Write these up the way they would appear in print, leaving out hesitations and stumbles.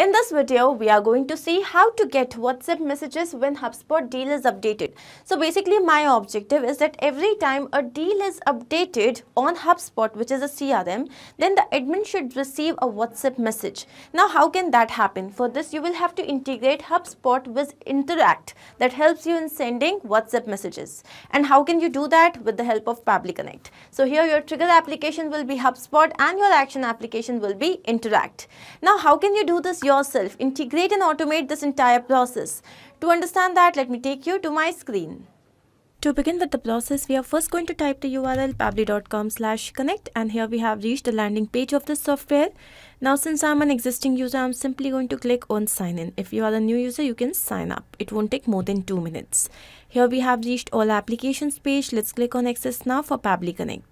In this video, we are going to see how to get WhatsApp messages when HubSpot deal is updated. So basically my objective is that every time a deal is updated on HubSpot, which is a CRM, then the admin should receive a WhatsApp message. Now how can that happen? For this you will have to integrate HubSpot with Interact that helps you in sending WhatsApp messages. And how can you do that? With the help of Pabbly Connect. So here your trigger application will be HubSpot and your action application will be Interact. Now how can you do this yourself? Integrate and automate this entire process. To understand that, let me take you to my screen. To begin with the process, we are first going to type the URL pabbly.com/connect, and here we have reached the landing page of this software. Now since I'm an existing user, I'm simply going to click on sign in. If you are a new user, you can sign up. It won't take more than 2 minutes. Here we have reached all applications page. Let's click on access now for Pabbly Connect.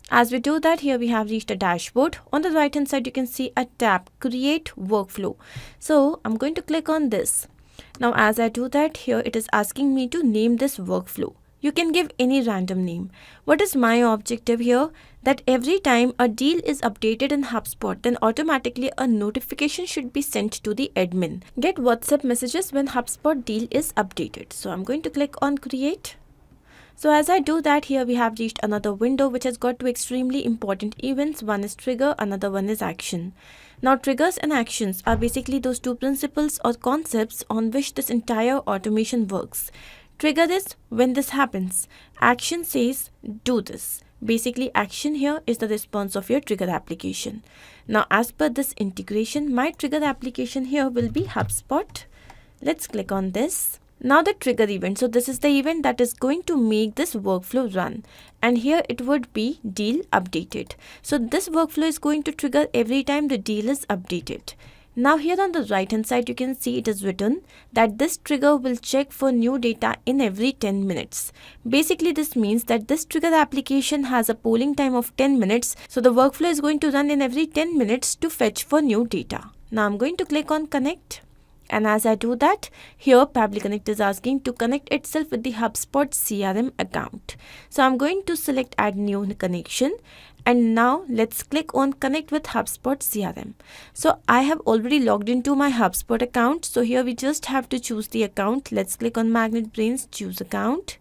As we do that, here we have reached a dashboard. On the right hand side, you can see a tab, create workflow. So I'm going to click on this. Now as I do that, here it is asking me to name this workflow. You can give any random name. What is my objective here? That every time a deal is updated in HubSpot, then automatically a notification should be sent to the admin. Get WhatsApp messages when HubSpot deal is updated. So I'm going to click on create. So as I do that, here we have reached another window which has got two extremely important events. One is trigger, another one is action. Now triggers and actions are basically those two principles or concepts on which this entire automation works. Trigger is when this happens. Action says do this. Basically action here is the response of your trigger application. Now as per this integration, my trigger application here will be HubSpot. Let's click on this. Now the trigger event. So this is the event that is going to make this workflow run. And here it would be deal updated. So this workflow is going to trigger every time the deal is updated. Now here on the right hand side, you can see it is written that this trigger will check for new data in every 10 minutes. Basically this means that this trigger application has a polling time of 10 minutes. So the workflow is going to run in every 10 minutes to fetch for new data. Now I'm going to click on connect. And as I do that, here Pabbly Connect is asking to connect itself with the HubSpot CRM account. So I'm going to select add new connection. And now let's click on connect with HubSpot CRM. So I have already logged into my HubSpot account. So here we just have to choose the account. Let's click on Magnet Brains, choose account.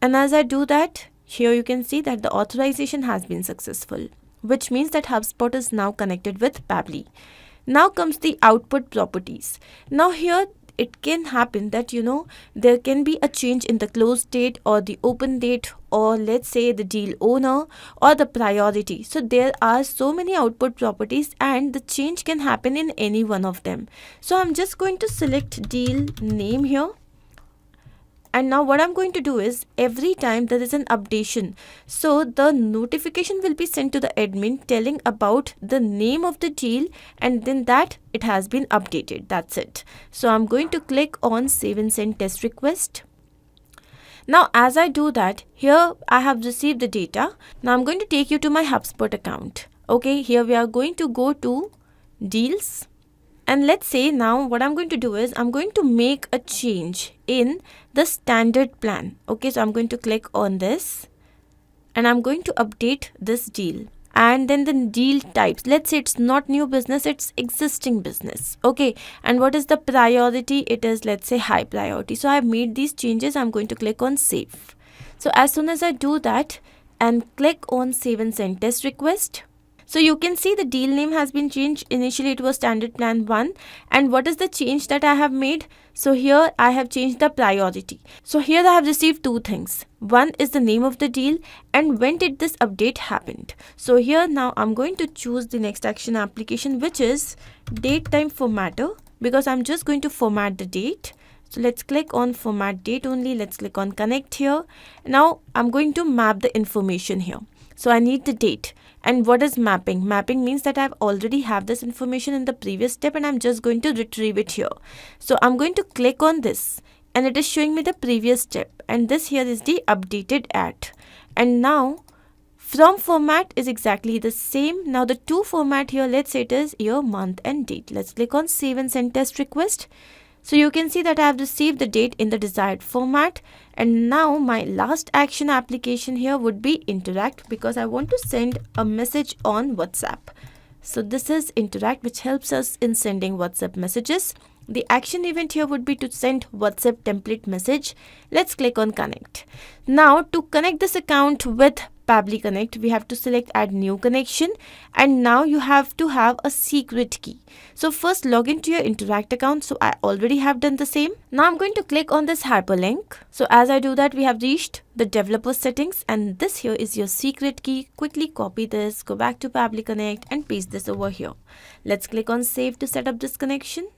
And as I do that, here you can see that the authorization has been successful, which means that HubSpot is now connected with Pabbly. Now comes the output properties. Now here it can happen that there can be a change in the close date or the open date, or let's say the deal owner or the priority. So there are so many output properties and the change can happen in any one of them. So I'm just going to select deal name here. And now what I'm going to do is every time there is an updation, so the notification will be sent to the admin telling about the name of the deal and then that it has been updated. That's it. So I'm going to click on save and send test request. Now as I do that, here I have received the data. Now I'm going to take you to my HubSpot account. Okay, here we are going to go to deals. And let's say now what I'm going to do is I'm going to make a change in the standard plan. Okay, so I'm going to click on this and I'm going to update this deal. And then the deal types, let's say it's not new business, it's existing business. Okay, and what is the priority? It is, let's say, high priority. So I've made these changes. I'm going to click on save. So as soon as I do that and click on save and send test request, so you can see the deal name has been changed. Initially it was standard plan 1. And what is the change that I have made? So here I have changed the priority. So here I have received two things. One is the name of the deal and when did this update happened. So here now I'm going to choose the next action application, which is date time formatter, because I'm just going to format the date. So let's click on format date only. Let's click on connect here. Now I'm going to map the information here. So I need the date. And what is mapping? Mapping means that I've already have this information in the previous step and I'm just going to retrieve it here. So I'm going to click on this and it is showing me the previous step, and this here is the updated at. And now from format is exactly the same. Now the two format here, let's say it is year, month and date. Let's click on save and send test request. So you can see that I have received the date in the desired format. And now my last action application here would be Interact, because I want to send a message on WhatsApp. So this is Interact, which helps us in sending WhatsApp messages. The action event here would be to send WhatsApp template message. Let's click on connect. Now to connect this account with Pabbly Connect, we have to select add new connection, and now you have to have a secret key. So first log into your Interact account. So I already have done the same. Now I'm going to click on this hyperlink. So as I do that, we have reached the developer settings, and this here is your secret key. Quickly copy this, go back to Pabbly Connect and paste this over here. Let's click on save to set up this connection.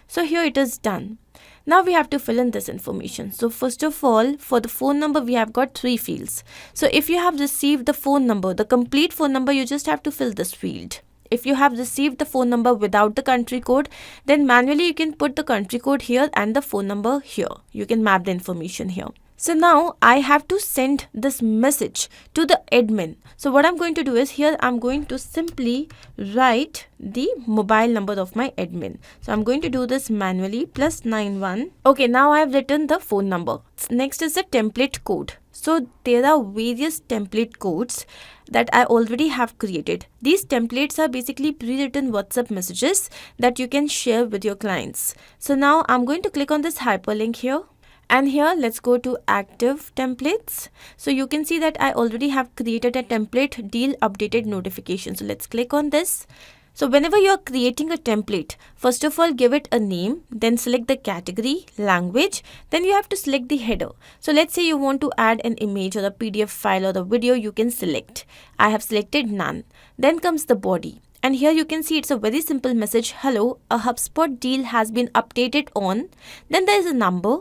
So here it is done. Now we have to fill in this information. So first of all, for the phone number, we have got 3 fields. So if you have received the phone number, the complete phone number, you just have to fill this field. If you have received the phone number without the country code, then manually you can put the country code here and the phone number here. You can map the information here. So now I have to send this message to the admin. So what I'm going to do is here I'm going to simply write the mobile number of my admin. So I'm going to do this manually, +91. Okay, now I have written the phone number. Next is the template code. So there are various template codes that I already have created. These templates are basically pre-written WhatsApp messages that you can share with your clients. So now I'm going to click on this hyperlink here. And here let's go to active templates. So you can see that I already have created a template deal updated notification. So let's click on this. So whenever you are creating a template, first of all give it a name, then select the category, language, then you have to select the header. So let's say you want to add an image or a PDF file or the video, you can select. I have selected none. Then comes the body. And here you can see it's a very simple message. Hello, a HubSpot deal has been updated on. Then there is a number.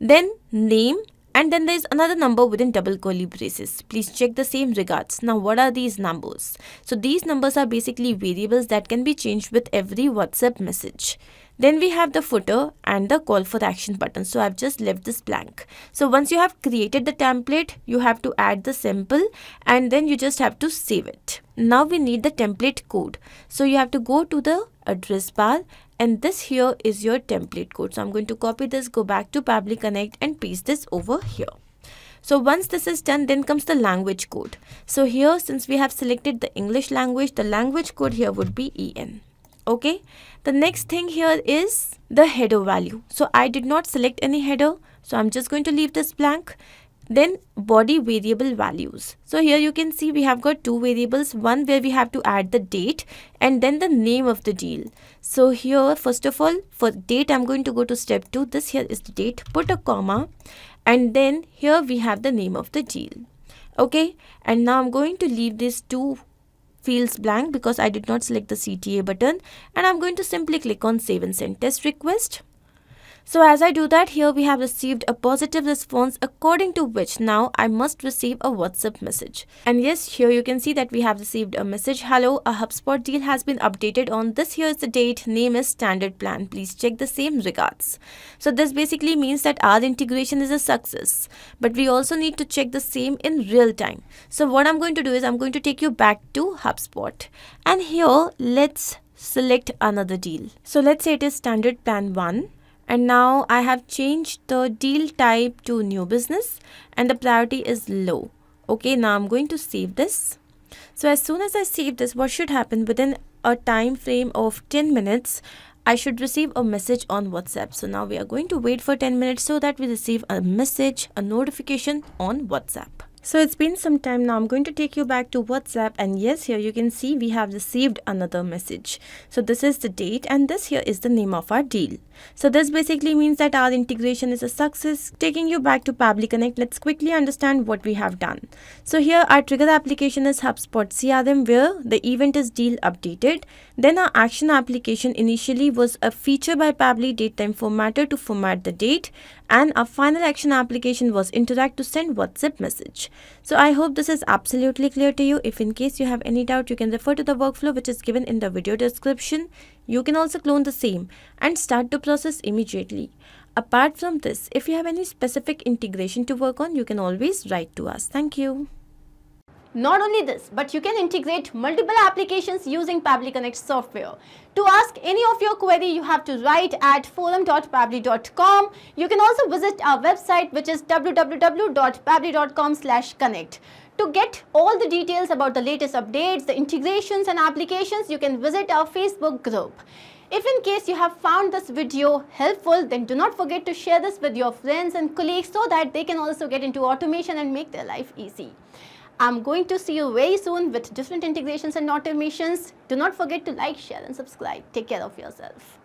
Then name, and then there is another number within double curly braces. Please check the same, regards. Now what are these numbers? So these numbers are basically variables that can be changed with every WhatsApp message. Then we have the footer and the call for action button. So I've just left this blank. So once you have created the template, you have to add the sample and then you just have to save it. Now we need the template code. So you have to go to the address bar, and this here is your template code. So I'm going to copy this, go back to Pabbly Connect and paste this over here. So once this is done, then comes the language code. So here, since we have selected the English language, the language code here would be EN. Okay. The next thing here is the header value. So I did not select any header. So I'm just going to leave this blank. Then body variable values. So here you can see we have got 2 variables, one where we have to add the date and then the name of the deal. So here first of all for date I'm going to go to step 2. This here is the date, put a comma, and then here we have the name of the deal. Okay, and now I'm going to leave these 2 fields blank because I did not select the CTA button, and I'm going to simply click on save and send test request. So as I do that, here we have received a positive response, according to which now I must receive a WhatsApp message. And yes, here you can see that we have received a message. Hello, a HubSpot deal has been updated on this. Here is the date, name is standard plan. Please check the same, regards. So this basically means that our integration is a success, but we also need to check the same in real time. So what I'm going to do is I'm going to take you back to HubSpot, and here let's select another deal. So let's say it is standard plan 1. And now I have changed the deal type to new business and the priority is low. Okay, now I'm going to save this. So as soon as I save this, what should happen within a time frame of 10 minutes, I should receive a message on WhatsApp. So now we are going to wait for 10 minutes so that we receive a message, a notification on WhatsApp. So it's been some time now. I'm going to take you back to WhatsApp, and yes, here you can see we have received another message. So this is the date and this here is the name of our deal. So this basically means that our integration is a success. Taking you back to Pabbly Connect, let's quickly understand what we have done. So here our trigger application is HubSpot CRM, where the event is deal updated. Then our action application initially was a feature by Pabbly datetime formatter to format the date, and our final action application was Interact to send WhatsApp message. So I hope this is absolutely clear to you. If in case you have any doubt, you can refer to the workflow which is given in the video description. You can also clone the same and start the process immediately. Apart from this, if you have any specific integration to work on, you can always write to us. Thank you. Not only this, but you can integrate multiple applications using Pabbly Connect software. To ask any of your query, you have to write at forum.pabbly.com. You can also visit our website, which is www.pabbly.com/connect. To get all the details about the latest updates, the integrations and applications, you can visit our Facebook group. If in case you have found this video helpful, then do not forget to share this with your friends and colleagues so that they can also get into automation and make their life easy. I'm going to see you very soon with different integrations and automations. Do not forget to like, share and subscribe. Take care of yourself.